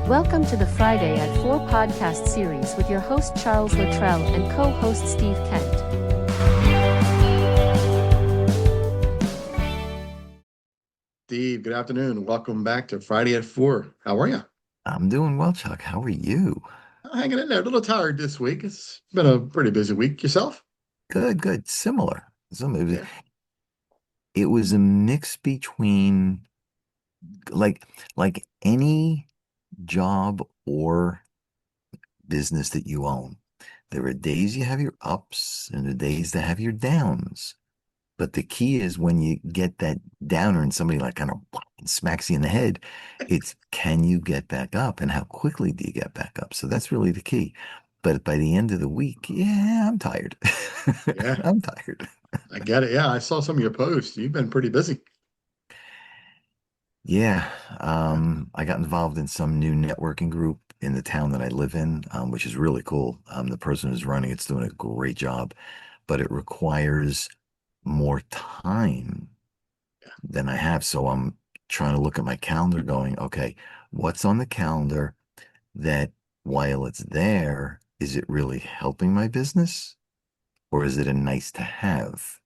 Welcome to the Friday at 4 podcast series with your host Charles Luttrell and co-host Steve Kent. Steve, good afternoon. Welcome back to Friday at 4. How are you? I'm doing well, Chuck. How are you? Hanging in there. A little tired this week. It's been a pretty busy week. Yourself? Good, good. Similar. Yeah. It was a mix between like like any job or business that you own. There are days you have your ups and the days that have your downs. But the key is when you get that downer and somebody like kind of smacks you in the head, it's can you get back up and how quickly do you get back up? So that's really the key. But by the end of the week, yeah, I'm tired. Yeah, I'm tired. I get it. Yeah, I saw some of your posts. You've been pretty busy. Yeah, Yeah. I got involved in some new networking group in the town that I live in, which is really cool. The person who's running it's doing a great job, but it requires more time than I have. So I'm trying to look at my calendar going, okay, what's on the calendar that while it's there, is it really helping my business or is it a nice to have?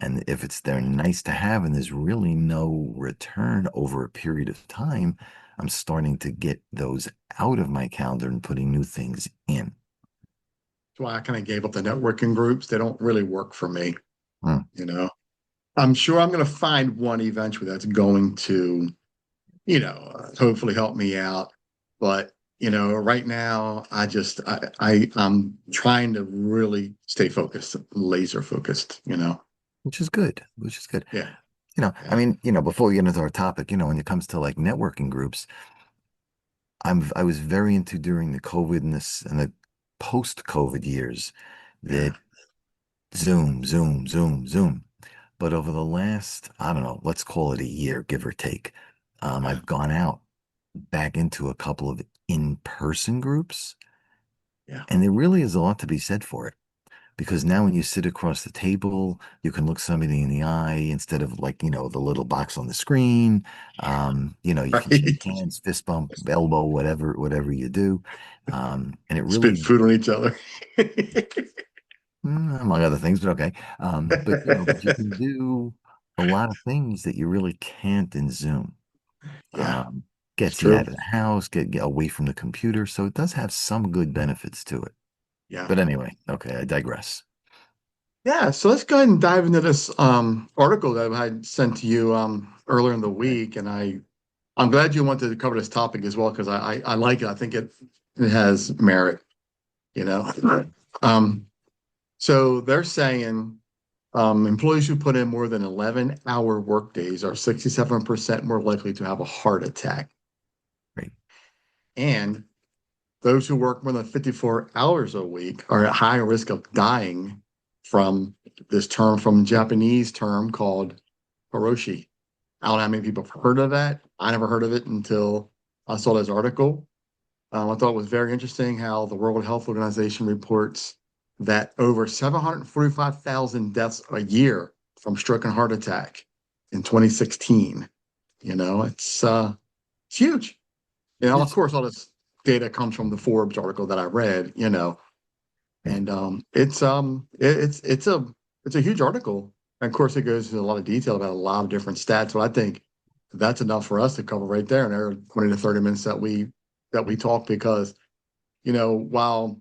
And if it's they're nice to have and there's really no return over a period of time, I'm starting to get those out of my calendar and putting new things in. That's why I kind of gave up the networking groups. They don't really work for me, Hmm. you know. I'm sure I'm going to find one eventually that's going to, hopefully help me out. But, right now I'm trying to really stay focused, laser focused. Which is good, which is good. Yeah. I Yeah. mean, before we get into our topic, when it comes to like networking groups, I was very into during the COVID and the post-COVID years Yeah. that Zoom, Zoom, Zoom, Zoom. But over the last, I don't know, let's call it a year, give or take, Okay. I've gone out back into a couple of in-person groups, Yeah. and there really is a lot to be said for it. Because now when you sit across the table, you can look somebody in the eye instead of like, the little box on the screen. You can shake Right. hands, fist bump, elbow, whatever you do. And it Spit really, food on each other. among other things, but okay. But you can do a lot of things that you really can't in Zoom. Yeah, Um, it's Gets you true. out of the house, get away from the computer. So it does have some good benefits to it. Yeah. But anyway, okay, I digress. Yeah. So let's go ahead and dive into this article that I had sent to you earlier in the Okay. week. And I'm glad you wanted to cover this topic as well because I like it. I think it has merit, you know. Um, so they're saying employees who put in more than 11-hour workdays are 67% more likely to have a heart attack. Great. And those who work more than 54 hours a week are at higher risk of dying from this term, from Japanese term called hiroshi. I don't know how many people have heard of that. I never heard of it until I saw this article. I thought it was very interesting how the World Health Organization reports that over 745,000 deaths a year from stroke and heart attack in 2016. It's huge. Of It's course, all this data comes from the Forbes article that I read. right. And it's a huge article. And of course, it goes into a lot of detail about a lot of different stats. So I think that's enough for us to cover right there in our 20 to 30 minutes that we talk because, while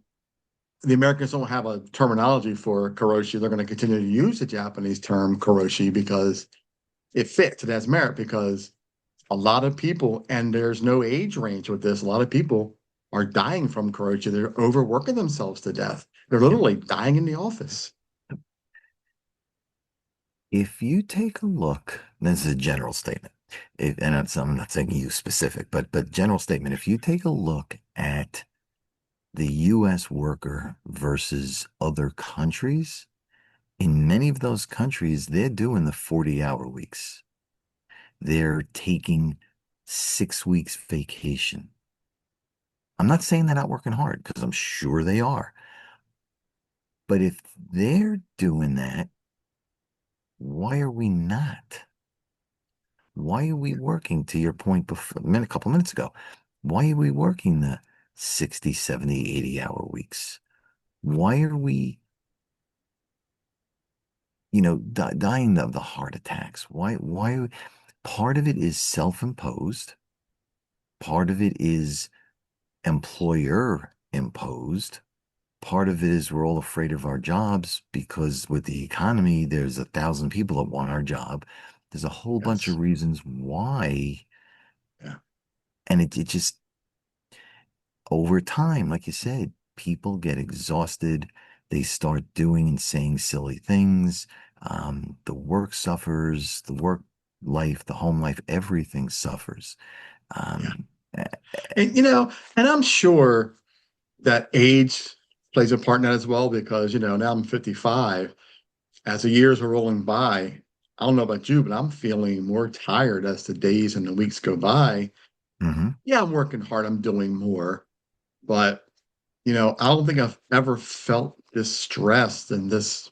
the Americans don't have a terminology for karoshi, they're going to continue to use the Japanese term karoshi because it fits, it has merit because a lot of people, and there's no age range with this, a lot of people are dying from karoshi. They're overworking themselves to death. They're Yep. literally dying in the office. If you take a look, this is a general statement, I'm not saying you specific, but general statement. If you take a look at the U.S. worker versus other countries, in many of those countries, they're doing the 40-hour weeks. They're taking 6 weeks vacation. I'm not saying they're not working hard because I'm sure they are. But if they're doing that, why are we not? Why are we working, to your point before, a couple minutes ago? Why are we working the 60, 70, 80-hour weeks? Why are we, dying of the heart attacks? Why? Part of it is self-imposed. Part of it is employer imposed. Part of it is we're all afraid of our jobs because with the economy, there's 1,000 people that want our job. There's a whole bunch of Yes. reasons why. Yeah. And it just, over time, like you said, people get exhausted. They start doing and saying silly things. The work suffers, the work life, the home life, everything suffers. Yeah. Um, eh, And and I'm sure that age plays a part in that as well because, now I'm 55. As the years are rolling by, I don't know about you, but I'm feeling more tired as the days and the weeks go by. mhm. Yeah, I'm working hard, I'm doing more, but I don't think I've ever felt this stressed and this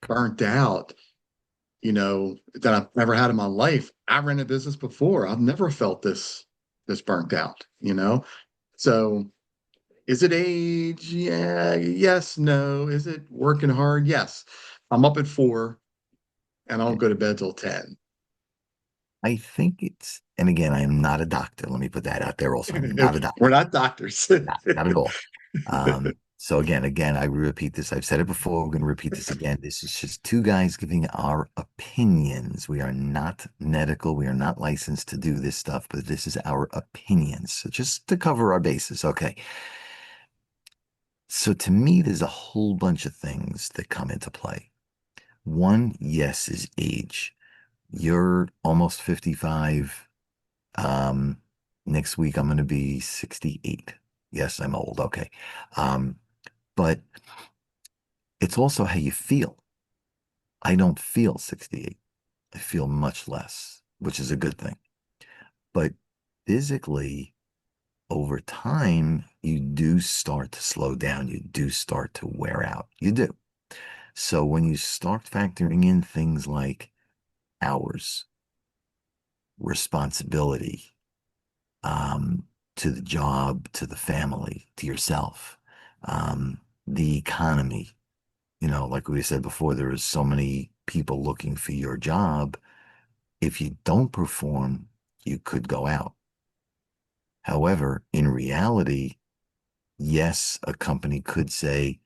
burnt out, that I've never had in my life. I ran a business before. I've never felt this burnt out. So is it age? Yeah, yes, no. Is it working hard? Yes. I'm up at 4 and I don't go to bed till 10. I think and again, I am not a doctor. Let me put that out there also. I'm not a We're doctor. not doctors. Not at all. So again, I repeat this. I've said it before. We're going to repeat this again. This is just two guys giving our opinions. We are not medical. We are not licensed to do this stuff, but this is our opinions. So just to cover our bases. Okay. So to me, there's a whole bunch of things that come into play. One, yes, is age. You're almost 55. Um, Next week I'm going to be 68. Yes, I'm old. Okay. But it's also how you feel. I don't feel 68. I feel much less, which is a good thing. But physically, over time, you do start to slow down. You do start to wear out. You do. So when you start factoring in things like hours, responsibility, um, to the job, to the family, to yourself, the economy, like we said before, there is so many people looking for your job. If you don't perform, you could go out. However, in reality, yes, a company could say,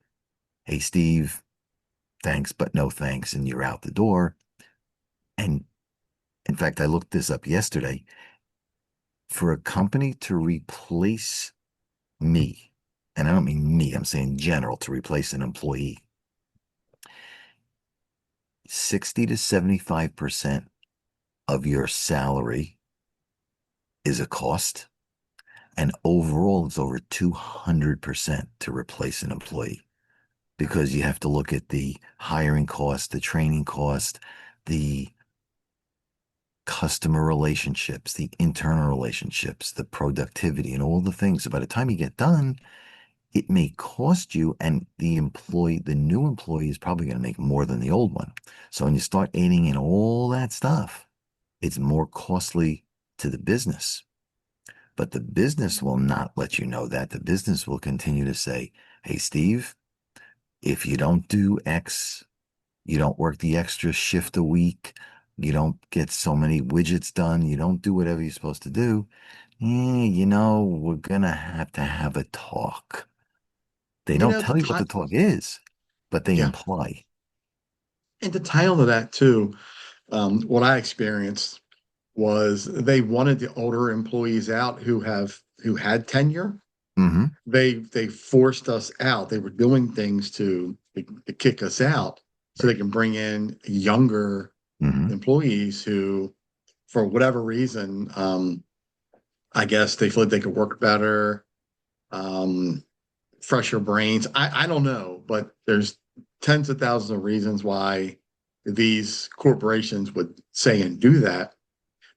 hey, Steve, thanks, but no thanks, and you're out the door. And in fact, I looked this up yesterday. For a company to replace me, and I don't mean me, I'm saying general, to replace an employee, 60 to 75% of your salary is a cost. And overall, it's over 200% to replace an employee because you have to look at the hiring cost, the training cost, the customer relationships, the internal relationships, the productivity, and all the things. So by the time you get done, it may cost you, and the new employee is probably going to make more than the old one. So when you start adding in all that stuff, it's more costly to the business. But the business will not let you know that. The business will continue to say, hey, Steve, if you don't do X, you don't work the extra shift a week, you don't get so many widgets done, you don't do whatever you're supposed to do, we're going to have a talk. They you don't know, to tell you what tie, the talk is, but they yeah, imply. and to tie into that too, what I experienced was they wanted the older employees out who had tenure. Hmm. They forced us out. They were doing things to kick us out so they Right. can bring in younger Hmm. employees who, for whatever reason, I guess they feel like they could work better, um, fresher brains. I don't know, but there's tens of thousands of reasons why these corporations would say and do that.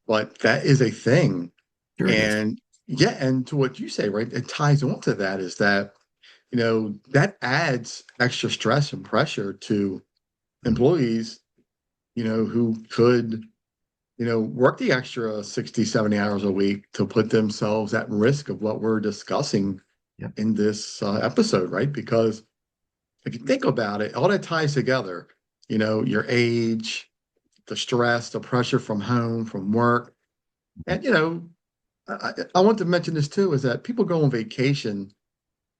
But that is a thing. Sure it is. And yeah, and to what you say, right, it ties on to that is that, that adds extra stress and pressure to Mhm. employees, who could, work the extra 60, 70 hours a week to put themselves at risk of what we're discussing Yep. in this episode, right? Because if you think about it, all that ties together, your age, the stress, the pressure from home, from work. And, I want to mention this too, is that people go on vacation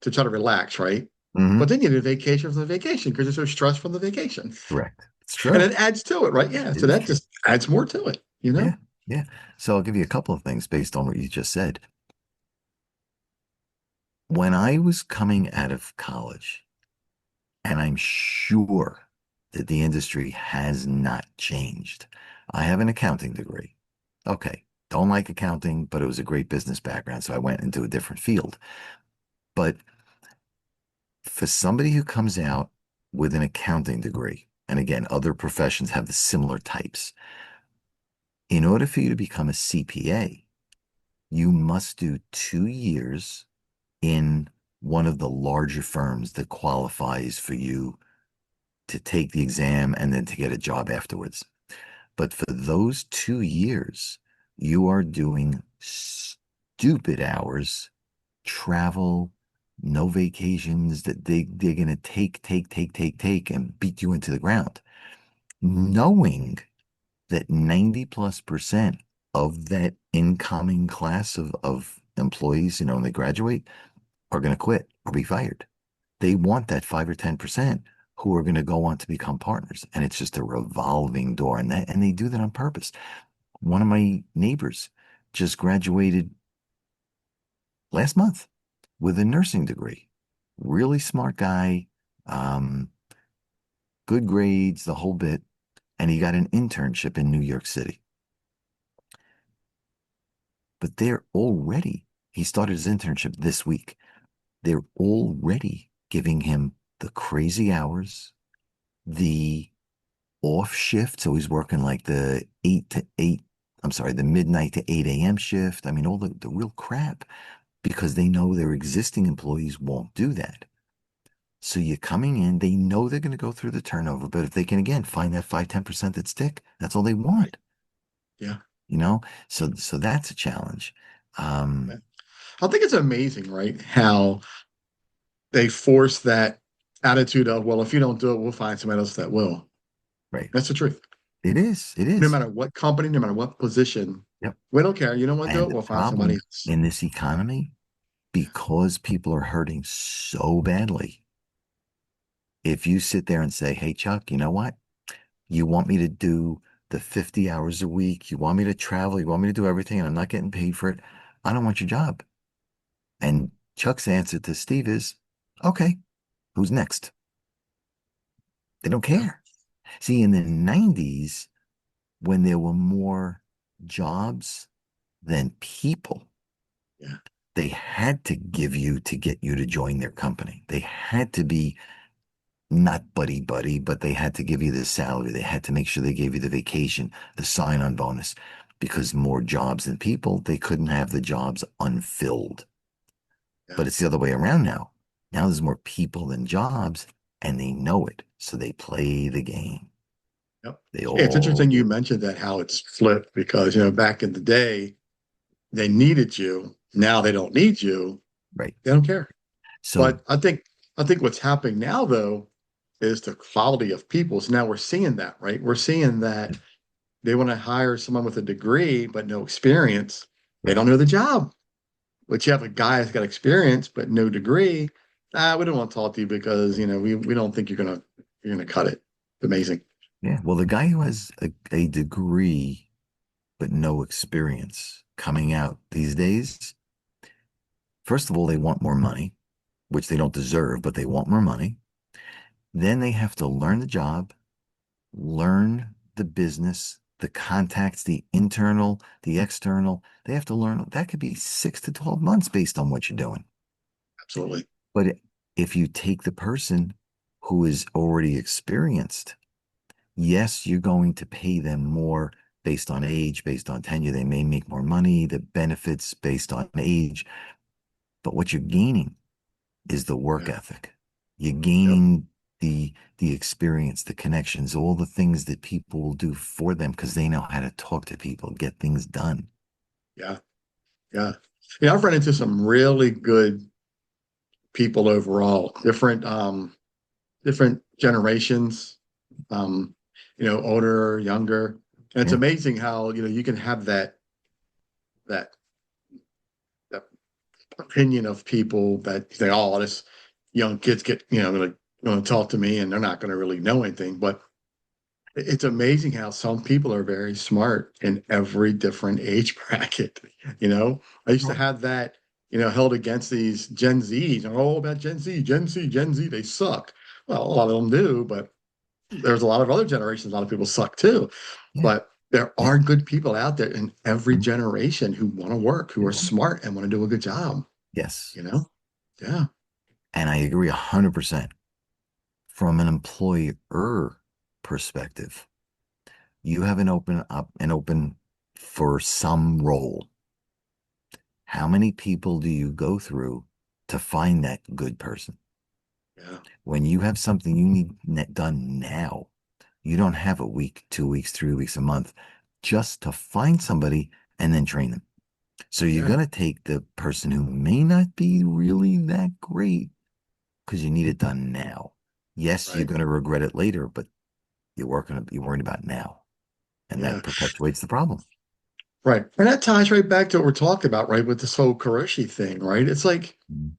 to try to relax, right? Hmm. But then you need a vacation from the vacation because you're so stressed from the vacation. Correct. It's And true. it adds to it, right? Yeah. It So is that true. just adds more to it. Yeah. Yeah. So I'll give you a couple of things based on what you just said. When I was coming out of college, and I'm sure that the industry has not changed. I have an accounting degree. Okay, don't like accounting, but it was a great business background, so I went into a different field. But for somebody who comes out with an accounting degree, and again, other professions have the similar types, in order for you to become a CPA, you must do 2 years in one of the larger firms that qualifies for you to take the exam and then to get a job afterwards. But for those 2 years, you are doing stupid hours, travel, no vacations that they're going to take, and beat you into the ground, knowing that 90 plus percent of that incoming class of employees, when they graduate, are going to quit or be fired. They want that 5 or 10% who are going to go on to become partners. And it's just a revolving door. And they do that on purpose. One of my neighbors just graduated last month with a nursing degree. Really smart guy, um, good grades, the whole bit. And he got an internship in New York City. But he started his internship this week. They're already giving him the crazy hours, the off shift. So he's working like the 8 to 8, I'm sorry, the midnight to 8 a.m. shift. I mean, all the real crap because they know their existing employees won't do that. So you're coming in, they know they're going to go through the turnover, but if they can again find that 5, 10% that stick, that's all they Right. want, Yeah. you know? So that's a challenge. Yeah. Um, I think it's amazing, right? How they force that attitude of, well, if you don't do it, we'll find somebody else that will. right. That's the truth. It is. It No is. matter what company, no matter what position, Yep. we don't care. You don't want to do And it, the we'll find somebody problem else. in this economy, because people are hurting so badly, if you sit there and say, hey, Chuck, you know what? You want me to do the 50 hours a week. You want me to travel. You want me to do everything, and I'm not getting paid for it. I don't want your job. And Chuck's answer to Steve is, okay, who's next? They don't Yeah. care. See, in the 90s, when there were more jobs than people, Yeah. they had to give you to get you to join their company. They had to be not buddy buddy, but they had to give you the salary. They had to make sure they gave you the vacation, the sign on bonus, because more jobs than people, they couldn't have the jobs unfilled. Yeah. But it's the other way around now. Now there's more people than jobs, and they know it. So they play the game. Yep. They Yeah, it's all interesting you do. mentioned that how it's flipped because, back in the day, they needed you. Now they don't need you. Right. They don't care. So, But I think what's happening now though is the quality of people. So now we're seeing that, right? We're seeing that they want to hire someone with a degree but no experience. They right. don't know the job. But you have a guy that's got experience but no degree. We don't want to talk to you because we don't think you're gonna cut it. Amazing. Yeah. Well, the guy who has a degree but no experience coming out these days, first of all, they want more money, which they don't deserve, but they want more money. Then they have to learn the job, learn the business, the contacts, the internal, the external. They have to learn. That could be 6 to 12 months based on what you're doing. Absolutely. But if you take the person who is already experienced, yes, you're going to pay them more based on age, based on tenure. They may make more money, the benefits based on age. But what you're gaining is the work Yeah. ethic. You're Yep. gaining the experience, the connections, all the things that people will do for them because they know how to talk to people, get things done. Yeah. Yeah. Yeah. I've run into some really good people overall, different generations, um, older, younger. And it's Yeah. amazing how, you can have that that opinion of people that you think, oh, this young kids get, going to talk to me and they're not going to really know anything. But it's amazing how some people are very smart in every different age bracket. I used to have that, held against these Gen Zs. And all about Gen Z, Gen Z, Gen Z, they suck. Well, a lot of them do, but there's a lot of other generations, a lot of people suck too. Yeah. But there Yeah. are good people out there in every Mhm. generation who want to work, who are smart and want to do a good job, Yes. you know? Yeah. And I agree 100%. From an employer perspective, you have an open for some role. How many people do you go through to find that good person? Yeah. When you have something you need done now, you don't have a week, 2 weeks, 3 weeks, a month just to find somebody and then train them. So you're Yeah. going to take the person who may not be really that great because you need it done now. Yes, you're Right. going to regret it later, but you're worried about now. And Yeah. that perpetuates the problem. Right. And that ties right back to what we're talking about, right? With this whole Kuroshi thing, right? It's like Mhm.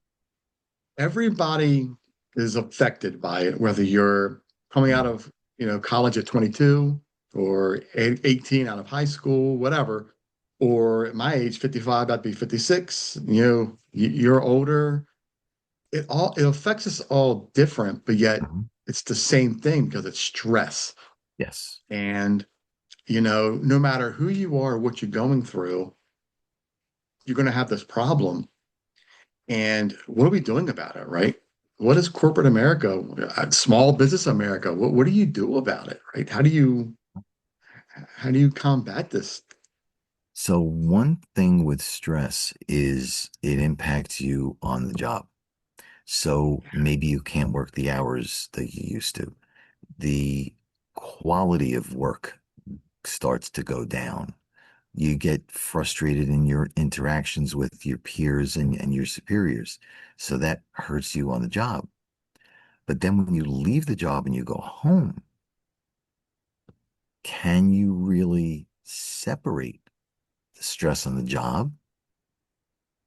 everybody is affected by it, whether you're coming out of, college at 22 or 18 out of high school, whatever, or at my age, 55, about to be 56, you're older. It affects us all different, but yet Mhm. it's the same thing because it's stress. Yes. And, no matter who you are, what you're going through, you're going to have this problem. And what are we doing about it, right? What is corporate America, small business America? What do you do about it, right? How do you combat this? So one thing with stress is it impacts you on the job. So maybe you can't work the hours that you used to. The quality of work starts to go down. You get frustrated in your interactions with your peers and your superiors. So that hurts you on the job. But then when you leave the job and you go home, can you really separate the stress on the job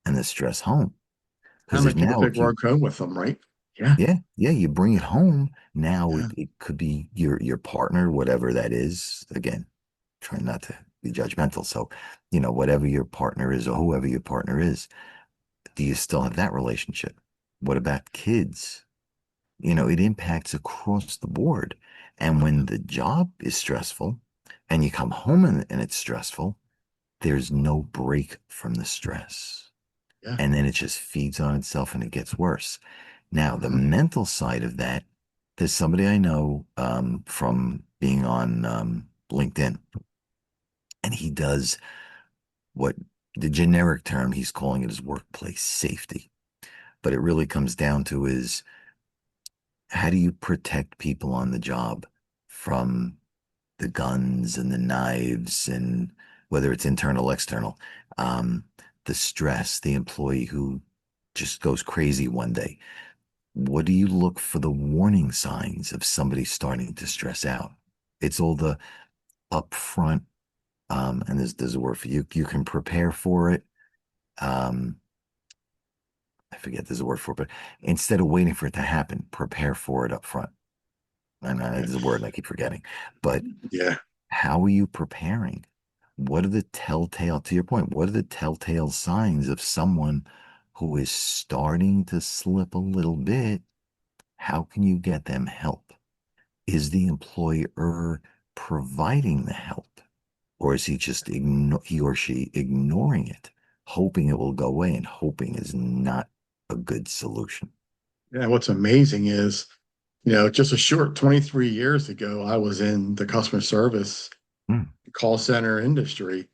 and the stress home? How Because many if people now take if you work home with them, right? Yeah, yeah, you bring it home, now yeah, it could be your partner, whatever that is. Again, trying not to be judgmental. So, whatever your partner is or whoever your partner is, do you still have that relationship? What about kids? It impacts across the board. And when the job is stressful and you come home and it's stressful, there's no break from the stress. yeah. And then it just feeds on itself and it gets worse. Now, the Mhm. mental side of that, there's somebody I know from being on LinkedIn, and he does what the generic term he's calling it is workplace safety. But it really comes down to is how do you protect people on the job from the guns and the knives and whether it's internal, external, um, the stress, the employee who just goes crazy one day. What do you look for the warning signs of somebody starting to stress out? It's all the upfront, and there's a word for you. You can prepare for it. Um, I forget there's a word for it, but instead of waiting for it to happen, prepare for it up front. And Yeah, there's a word I keep forgetting. But yeah, how are you preparing? What are the telltale, to your point, what are the telltale signs of someone who is starting to slip a little bit? How can you get them help? Is the employer providing the help? Or is he or she ignoring it, hoping it will go away, and hoping is not a good solution? yeah. What's amazing is, just a short 23 years ago, I was in the customer service Mm, call center industry.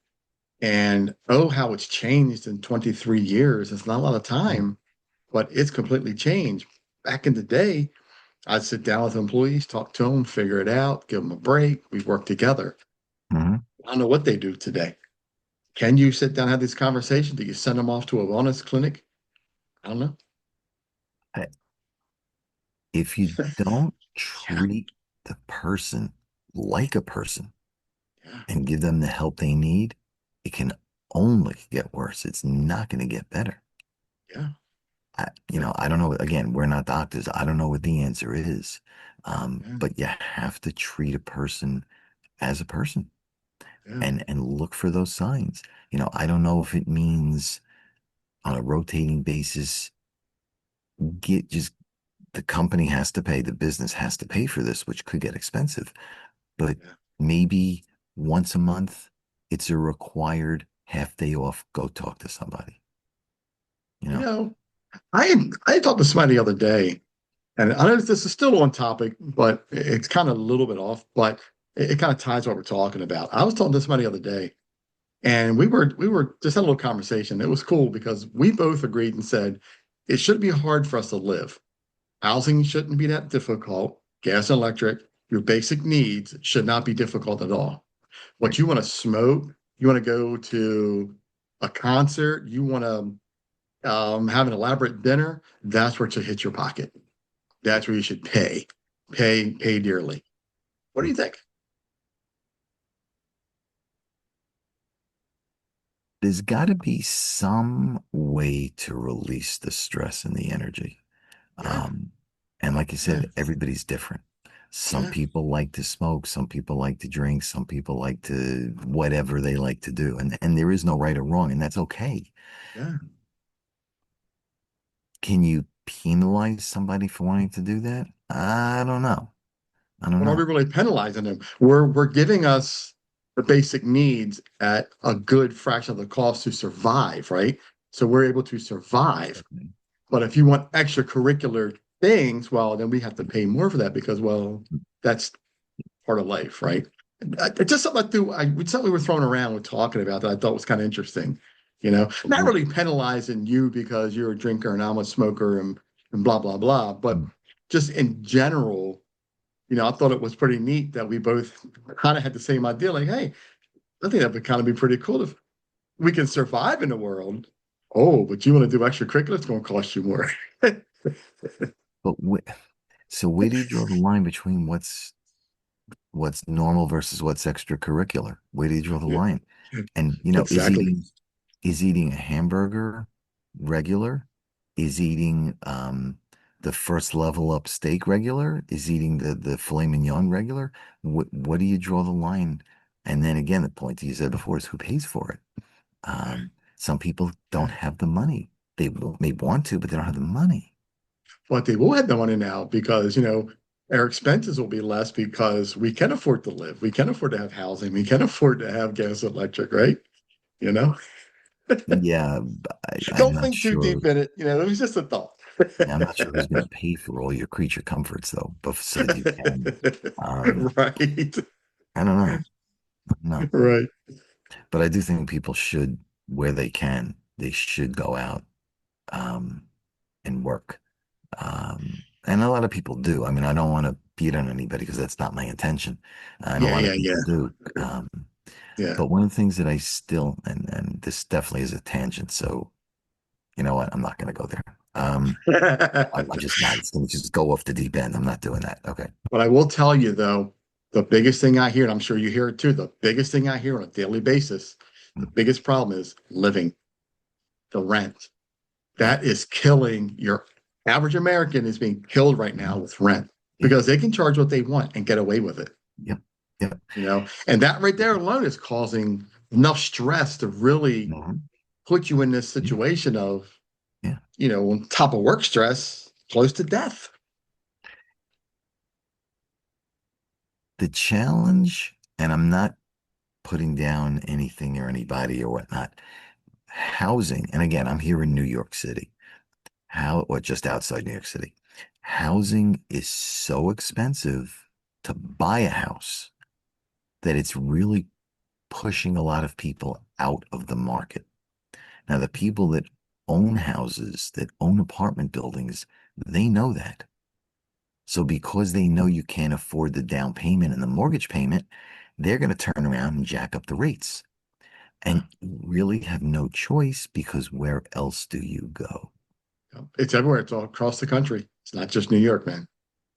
And oh, how it's changed in 23 years. It's not a lot of mm, time, but it's completely changed. Back in the day, I'd sit down with employees, talk to them, figure it out, give them a break. We work together. Mhm. I don't know what they do today. Can you sit down and have this conversation? Do you send them off to a wellness clinic? I don't know. I- If you don't Yeah, treat the person like a person yeah, and give them the help they need, it can only get worse. It's not going to get better. yeah, You know, I don't know. Again, we're not doctors. I don't know what the answer is. yeah, But you have to treat a person as a person yeah, and look for those signs. I don't know if it means on a rotating basis, get just the company has to pay, the business has to pay for this, which could get expensive. But yeah. maybe once a month, it's a required half day off. Go talk to somebody. You You know, know, I talked to somebody the other day, and I know this is still on topic, but it's kind of a little bit off, but it kind of ties what we're talking about. I was talking to somebody the other day, and we were just had a little conversation. It was cool because we both agreed and said it shouldn't be hard for us to live. Housing shouldn't be that difficult. Gas and electric, your basic needs should not be difficult at all. What right? you want to smoke, you want to go to a concert, you want to have an elaborate dinner, that's where to hit your pocket. That's where you should pay dearly. What do you think? There's got to be some way to release the stress and the energy. Yeah, Um, and like you yeah, said, everybody's different. Some yeah, people like to smoke, some people like to drink, some people like to whatever they like to do. And there is no right or wrong, and that's okay. yeah. Can you penalize somebody for wanting to do that? I don't know. I don't What are we know. really penalizing them? We're giving us the basic needs at a good fraction of the cost to survive, right? So we're able to survive. But if you want extracurricular things, well, then we have to pay more for that because, well, that's part of life, right? It's just something I threw, it's something we were throwing around with talking about that I thought was kind of interesting. Not really penalizing you because you're a drinker and I'm a smoker and blah, blah, blah. But just in general, I thought it was pretty neat that we both kind of had the same idea. Like, hey, I think that would kind of be pretty cool if we can survive in the world. Oh, but you want to do extracurricular? It's going to cost you more. But so where do you draw the line between what's normal versus what's extracurricular? Where do you draw the Yeah, line? And exactly. is eating a hamburger regular? Is eating the first level up steak regular? Is eating the filet mignon regular? What do you draw the line? And then again, the point that you said before is who pays for it. Some people don't Yeah. have the money. They may want to, but they don't have the money. But they will have the money now because, our expenses will be less because we can afford to live. We can afford to have housing. We can afford to have gas and electric, right? You know, Yeah, I'm don't not think too sure. deep in it. It was just a thought. Yeah, I'm not sure who's going to pay for all your creature comforts though, but so that you can. Um, Right. I don't know. No, Right. but I do think people should, where they can, they should go out um, and work. And a lot of people do. I mean, I don't want to beat on anybody because that's not my intention. And a Yeah, lot of yeah, yeah, people do. Um, yeah. but one of the things that I still, and this definitely is a tangent. So you know what? I'm not going to go there. I'm just not. It's going to just go off the deep end. I'm not doing that. Okay. But I will tell you though, the biggest thing I hear, and I'm sure you hear it too, the biggest thing I hear on a daily basis, the biggest problem is living, the rent. Yeah. That is killing your average American is being killed right now with rent Yeah. because they can charge what they want and get away with it, Yep. Yep. and that right there alone is causing enough stress to really Mhm. put you in this Yeah. situation of, Yeah. on top of work stress, close to death. The challenge, and I'm not putting down anything or anybody or whatnot. Housing, and again, I'm here in New York City. Or just outside New York City. Housing is so expensive to buy a house that it's really pushing a lot of people out of the market. Now, the people that own houses, that own apartment buildings, they know that. So because they know you can't afford the down payment and the mortgage payment, they're going to turn around and jack up the rates. Yeah. And you really have no choice because where else do you go? Yeah. It's everywhere. It's all across the country. It's not just New York, man.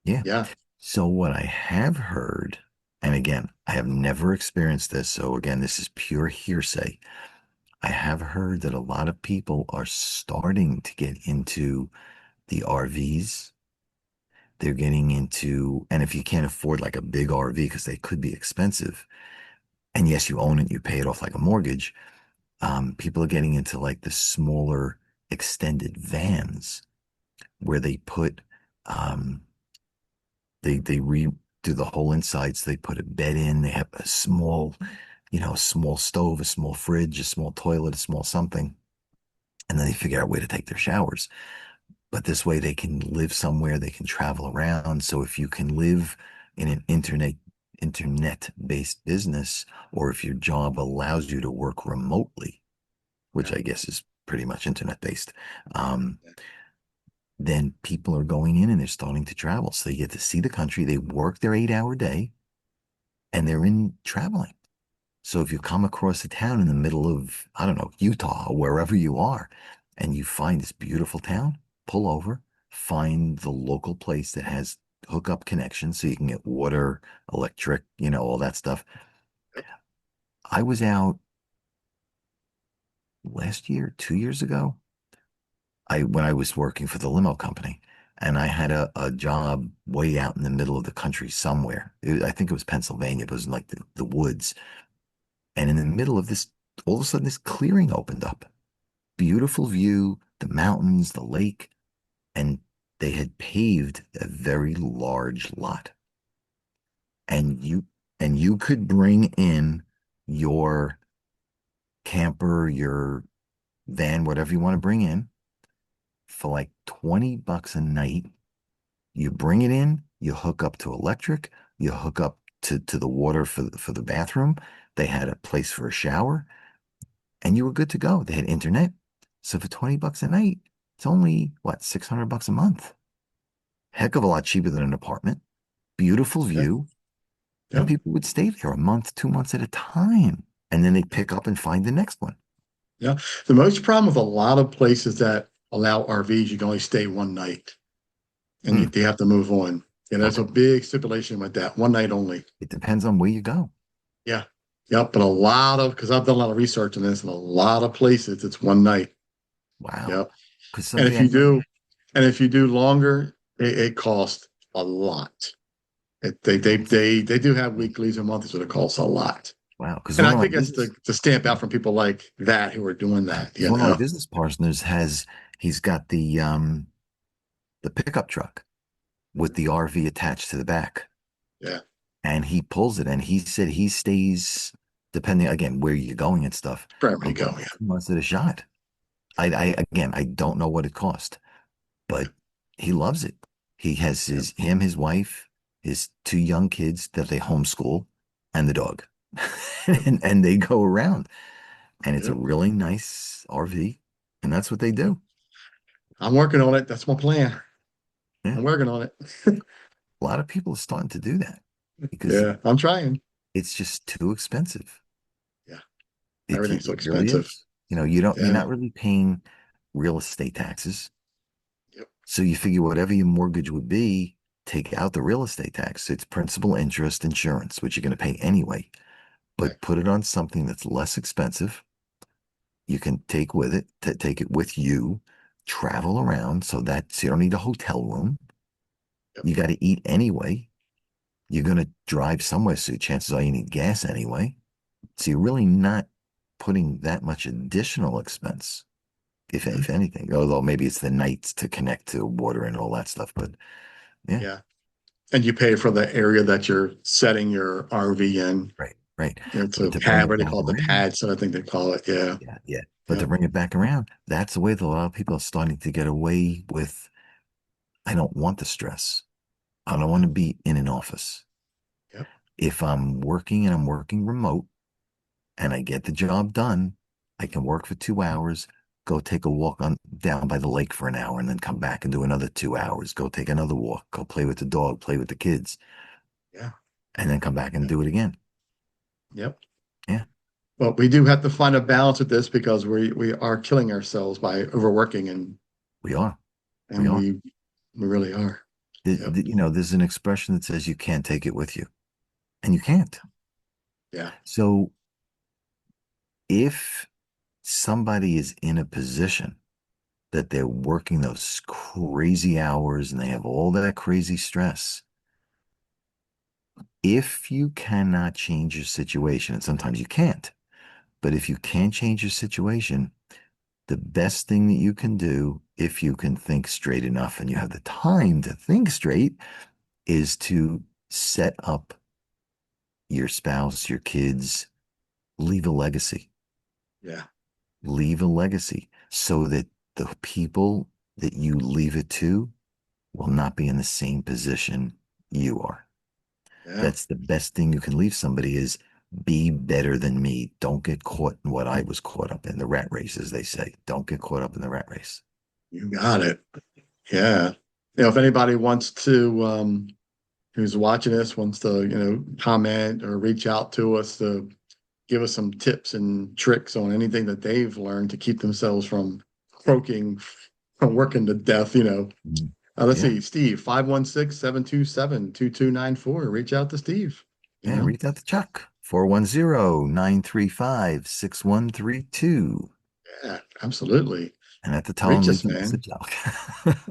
Yeah. Yeah. So what I have heard, and again, I have never experienced this. So again, this is pure hearsay. I have heard that a lot of people are starting to get into the RVs. They're getting into, and if you can't afford like a big RV, because they could be expensive, and yes, you own it, you pay it off like a mortgage. People are getting into like the smaller extended vans where they put, um, they redo the whole inside. So they put a bed in, they have a small, a small stove, a small fridge, a small toilet, a small something, and then they figure out a way to take their showers. But this way they can live somewhere, they can travel around. So if you can live in an internet based business, or if your job allows you to work remotely, which Yeah. I guess is pretty much internet based, um, Yeah. then people are going in and they're starting to travel. So they get to see the country, they work their 8 hour day, and they're in traveling. So if you come across a town in the middle of, I don't know, Utah or wherever you are, and you find this beautiful town, pull over, find the local place that has hookup connections so you can get water, electric, all that stuff. I was out last year, 2 years ago. When I was working for the limo company, and I had a job way out in the middle of the country somewhere. I think it was Pennsylvania, but it was in like the woods. And in the middle of this, all of a sudden, this clearing opened up. Beautiful view, the mountains, the lake, and they had paved a very large lot. And you could bring in your camper, your van, whatever you want to bring in for like $20 a night. You bring it in, you hook up to electric, you hook up to the water for the bathroom. They had a place for a shower, and you were good to go. They had internet. So for $20 a night, it's only what, $600 a month. Heck of a lot cheaper than an apartment. Beautiful Yeah. view. And Yeah. people would stay there a month, 2 months at a time. And then they pick up and find the next one. Yeah. The most problem with a lot of places that allow RVs, you can only stay one night and Hmm, they have to move on. And there's a okay. big stipulation with that, one night only. It depends on where you go. Yeah. Yep. But because I've done a lot of research on this, and a lot of places, it's one night. Wow. Yep. Because And something if I you know. do, and if you do longer, it costs a lot. They do have weeklies and monthlies, but it costs a lot. Wow. Because And one I of my think that's business, to stamp out from people like that who are doing that, because one of my business partners he's got the pickup truck with the RV attached to the back. Yeah. And he pulls it, and he said he stays, depending again where you're going and stuff, Wherever a you go. month, 2 months at a shot. I don't know what it cost, but he loves it. He has Yeah. his wife, his two young kids that they homeschool, and the dog, Yep. and they go around, and it's a Yep. really nice RV, and that's what they do. I'm working on it. That's my plan. Yeah, I'm working on it. a lot of people are starting to do that because Yeah. I'm trying. it's just too expensive. Yeah. It Everything's so it really expensive. is. You're Yeah. not really paying real estate taxes. Yep. So you figure whatever your mortgage would be, take out the real estate tax. It's principal, interest, insurance, which you're going to pay anyway, Right. but put it on something that's less expensive. You can take it with you, travel around so you don't need a hotel room. Yep. You got to eat anyway. You're going to drive somewhere, so chances are you need gas anyway. So you're really not putting that much additional expense, Yeah. if anything, although maybe it's the nights to connect to water and all that stuff. But yeah. Yeah. And you pay for the area that you're setting your RV in. Right, right. It's But a to bring pad, it what do they back call it? The around, pad, so I think they call it. Yeah. yeah, yeah. But to Yep. bring it back around, that's the way that a lot of people are starting to get away with. I don't want the stress. I don't want to be in an office. Yep. If I'm working and I'm working remote and I get the job done, I can work for 2 hours, Go take a walk on down by the lake for an hour and then come back and do another 2 hours. Go take another walk. Go play with the dog, play with the kids, Yeah. and then come back and Yep. do it again. Yep. Yeah. Well, we do have to find a balance with this because we are killing ourselves by overworking We are. We and are. we really are. Yep. There's an expression that says you can't take it with you, and you can't. Yeah. So if somebody is in a position that they're working those crazy hours and they have all that crazy stress, if you cannot change your situation, and sometimes you can't, but if you can change your situation, the best thing that you can do, if you can think straight enough and you have the time to think straight, is to set up your spouse, your kids, leave a legacy. Yeah. Leave a legacy so that the people that you leave it to will not be in the same position you are. Yeah. That's the best thing you can leave somebody is be better than me. Don't get caught in what I was caught up in, the rat race, as they say. Don't get caught up in the rat race. You got it. Yeah. If anybody wants to, who's watching this, wants to, comment or reach out to us to give us some tips and tricks on anything that they've learned to keep themselves from croaking, from working to death, let's Yeah. see, Steve, 516-727-2294. Reach out to Steve. Yeah. Reach out to Chuck, 410-935-6132. Yeah, absolutely. And at the time, Reach leave us, the man. message out.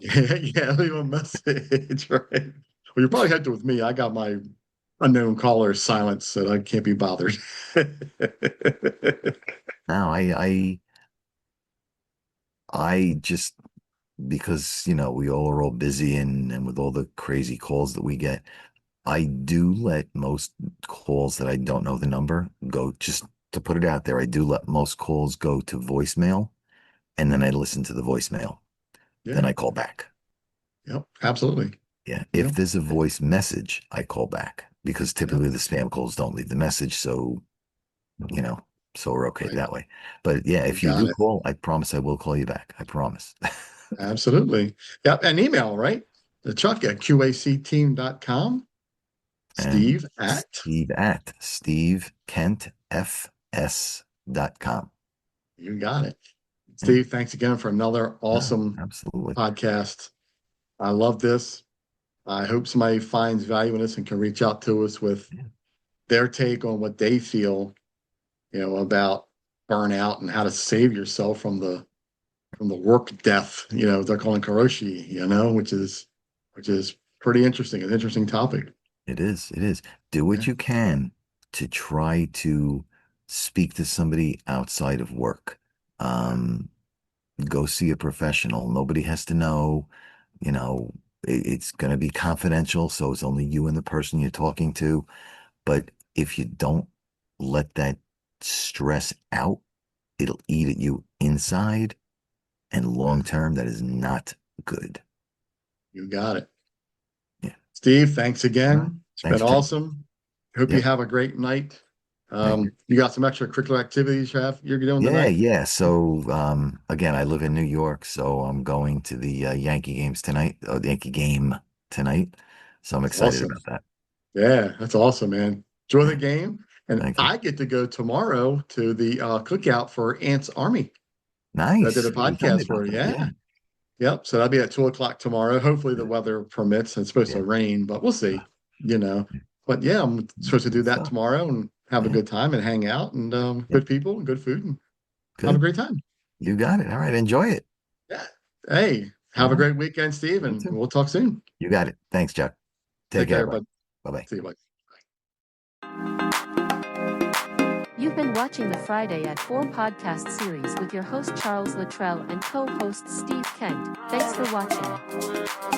Yeah, leave a message, right? Well, you probably had to with me. I got my unknown caller silence, so I can't be bothered. Now, I just, because, we all are all busy and with all the crazy calls that we get, I do let most calls that I don't know the number go, just to put it out there. I do let most calls go to voicemail, and then I listen to the voicemail. Then Yeah, I call back. yep, absolutely. Yeah. If Yep, there's a voice message, I call back because yep, typically the spam calls don't leave the message. So, you know, so we're okay right. that way. But yeah, You if you got do it. call, I promise I will call you back. I promise. Absolutely. Yep, an email, right? The Chuck at QACteam.com. And Steve at. Steve at SteveKentFS.com. You got it. Yeah. Steve, thanks again for another No, awesome absolutely. podcast. I love this. I hope somebody finds value in this and can reach out to us with Yeah. their take on what they feel, about burnout and how to save yourself from the work death, they're calling karoshi, which is pretty interesting. An interesting topic. It is. It is. Do Yeah. what you can to try to speak to somebody outside of work. Um, Go see a professional. Nobody has to know, you know, it's going to be confidential. So it's only you and the person you're talking to. But if you don't let that stress out, it'll eat at you inside. And long term, that is not good. You got it. Yeah. Steve, thanks All right. again. It's been Thanks, Chuck. awesome. Hope you Yep. have a great night. Thank you. You got some extracurricular activities you're doing Yeah, tonight? yeah. So, again, I live in New York, so I'm going to the Yankee games tonight, the Yankee game tonight. So I'm That's excited awesome. about that. Yeah, that's awesome, man. Enjoy the Yeah, game. And thank you. I get to go tomorrow to the cookout for Ant's Army. I did a Nice. Yeah, you told me podcast for about it. that. Yeah, Yeah. Yep. So that'll be at 2 o'clock tomorrow. Hopefully the yeah, weather permits. It's supposed to yeah. rain, but we'll see, you know. But yeah, I'm supposed to do Good that stuff. tomorrow and have a Yeah, good time and hang out and yeah. good people and good food and have a Good. great time. You got it. All right. Enjoy it. Yeah. Hey, All have a right. great weekend, Steve, You and too. we'll talk soon. You got it. Thanks, Chuck. Take Take care, care, bud. bud. Bye-bye. See you, bye. You've been watching the Friday at 4 podcast series with your host Charles Luttrell and co-host Steve Kent. Thanks for watching.